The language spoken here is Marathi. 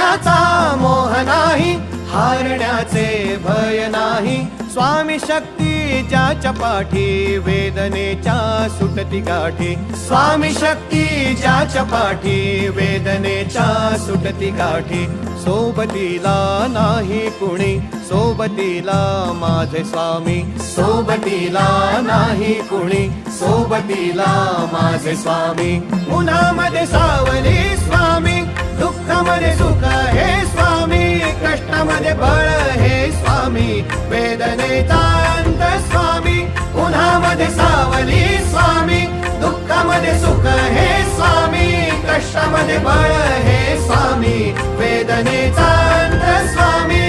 यशाचा मोह नाही, हारण्याचे भय नाही. स्वामी शक्ती ज्याच्या पाठी, वेदनेच्या सुटती गाठी. स्वामी शक्ती ज्याच्या पाठी, वेदनेच्या सुटती गाठी. सोबतीला नाही कुणी, सोबतीला माझे स्वामी. सोबतीला नाही कुणी, सोबतीला माझे स्वामी. उन्हामध्ये सावली स्वामी, दुःखामध्ये सुख हे स्वामी. कष्टामध्ये बळ हे स्वामी, वेदनेचा अंत स्वामी. उन्हामध्ये सावली स्वामी, दुःखामध्ये सुख हे स्वामी. कष्टामध्ये बळ हे स्वामी, वेदनेचा अंत स्वामी.